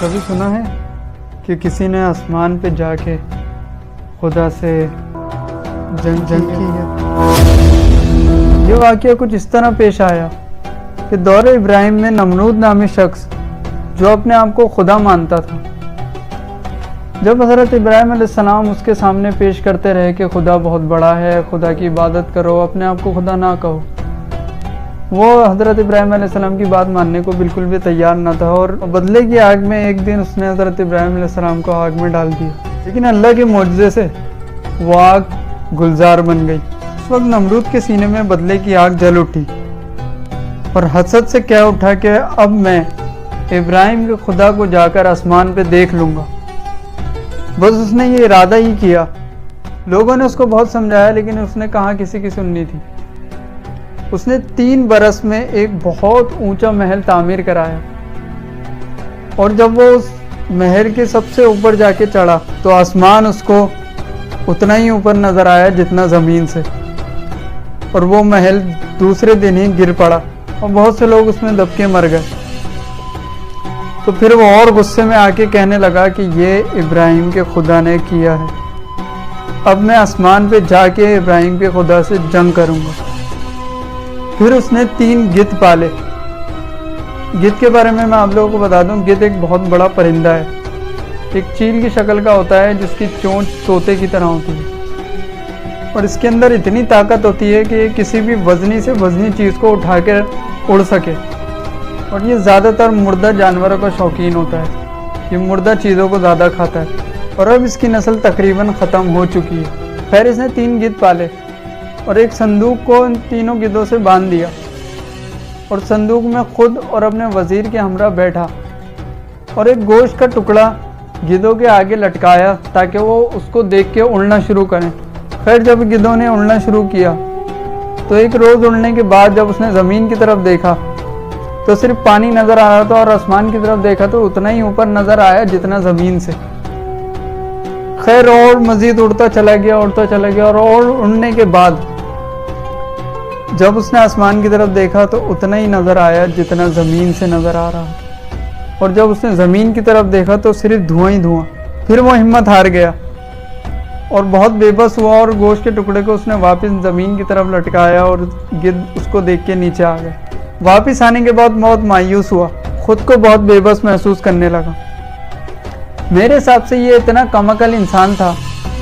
کبھی سنا ہے کہ کسی نے آسمان پہ جا کے خدا سے جنگ کی ہے؟ یہ واقعہ کچھ اس طرح پیش آیا کہ دور ابراہیم میں نمرود نامی شخص جو اپنے آپ کو خدا مانتا تھا، جب حضرت ابراہیم علیہ السلام اس کے سامنے پیش کرتے رہے کہ خدا بہت بڑا ہے، خدا کی عبادت کرو، اپنے آپ کو خدا نہ کہو، وہ حضرت ابراہیم علیہ السلام کی بات ماننے کو بالکل بھی تیار نہ تھا، اور بدلے کی آگ میں ایک دن اس نے حضرت ابراہیم علیہ السلام کو آگ میں ڈال دیا۔ لیکن اللہ کے معجزے سے وہ آگ گلزار بن گئی۔ اس وقت نمرود کے سینے میں بدلے کی آگ جل اٹھی اور حسد سے کہہ اٹھا کہ اب میں ابراہیم کے خدا کو جا کر آسمان پہ دیکھ لوں گا۔ بس اس نے یہ ارادہ ہی کیا۔ لوگوں نے اس کو بہت سمجھایا لیکن اس نے کہاں کسی کی سننی تھی۔ اس نے 3 برس میں ایک بہت اونچا محل تعمیر کرایا، اور جب وہ اس محل کے سب سے اوپر جا کے چڑھا تو آسمان اس کو اتنا ہی اوپر نظر آیا جتنا زمین سے، اور وہ محل دوسرے دن ہی گر پڑا اور بہت سے لوگ اس میں دب کے مر گئے۔ تو پھر وہ اور غصے میں آ کے کہنے لگا کہ یہ ابراہیم کے خدا نے کیا ہے، اب میں آسمان پہ جا کے ابراہیم کے خدا سے جنگ کروں گا۔ پھر اس نے 3 گدھ پالے۔ گدھ کے بارے میں آپ لوگوں کو بتا دوں، گدھ ایک بہت بڑا پرندہ ہے، ایک چیل کی شکل کا ہوتا ہے جس کی چونچ طوطے کی طرح ہوتی ہے، اور اس کے اندر اتنی طاقت ہوتی ہے کہ یہ کسی بھی وزنی سے وزنی چیز کو اٹھا کے اڑ سکے، اور یہ زیادہ تر مردہ جانوروں کا شوقین ہوتا ہے، یہ مردہ چیزوں کو زیادہ کھاتا ہے، اور اب اس کی نسل تقریباً ختم ہو چکی ہے۔ خیر، اس نے 3 گدھ پالے اور ایک صندوق کو ان تینوں گدھوں سے باندھ دیا، اور صندوق میں خود اور اپنے وزیر کے ہمراہ بیٹھا، اور ایک گوشت کا ٹکڑا گدھوں کے آگے لٹکایا تاکہ وہ اس کو دیکھ کے اڑنا شروع کریں۔ خیر، جب گدھوں نے اڑنا شروع کیا تو ایک روز اڑنے کے بعد جب اس نے زمین کی طرف دیکھا تو صرف پانی نظر آ رہا تھا، اور آسمان کی طرف دیکھا تو اتنا ہی اوپر نظر آیا جتنا زمین سے۔ خیر، اور مزید اڑتا چلا گیا اور اڑنے کے بعد جب اس نے آسمان کی طرف دیکھا تو اتنا ہی نظر آیا جتنا زمین سے نظر آ رہا، اور جب اس نے زمین کی طرف دیکھا تو صرف دھواں ہی دھواں۔ پھر وہ ہمت ہار گیا اور بہت بے بس ہوا، اور گوشت کے ٹکڑے کو اس نے واپس زمین کی طرف لٹکایا، اور گدھ اس کو دیکھ کے نیچے آ گئے۔ واپس آنے کے بعد بہت مایوس ہوا، خود کو بہت بے بس محسوس کرنے لگا۔ میرے حساب سے یہ اتنا کم عقل انسان تھا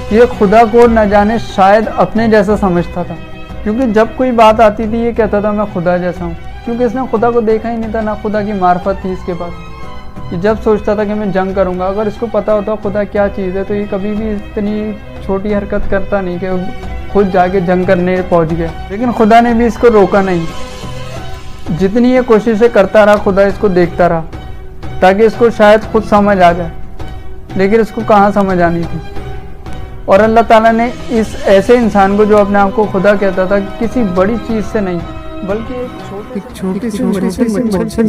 کہ یہ خدا کو نہ جانے شاید اپنے جیسا سمجھتا تھا، کیونکہ جب کوئی بات آتی تھی یہ کہتا تھا میں خدا جیسا ہوں، کیونکہ اس نے خدا کو دیکھا ہی نہیں تھا، نہ خدا کی معرفت تھی اس کے پاس۔ یہ جب سوچتا تھا کہ میں جنگ کروں گا، اگر اس کو پتا ہوتا خدا کیا چیز ہے تو یہ کبھی بھی اتنی چھوٹی حرکت کرتا نہیں کہ خود جا کے جنگ کرنے پہنچ گیا۔ لیکن خدا نے بھی اس کو روکا نہیں، جتنی یہ کوششیں کرتا رہا خدا اس کو دیکھتا رہا تاکہ اس کو شاید خود سمجھ آ جائے، لیکن اس کو کہاں سمجھ آنی تھی۔ اور اللہ تعالیٰ نے اس ایسے انسان کو جو اپنے آپ کو خدا کہتا تھا کسی بڑی چیز سے نہیں بلکہ ایک چھوٹی سی مچھر سے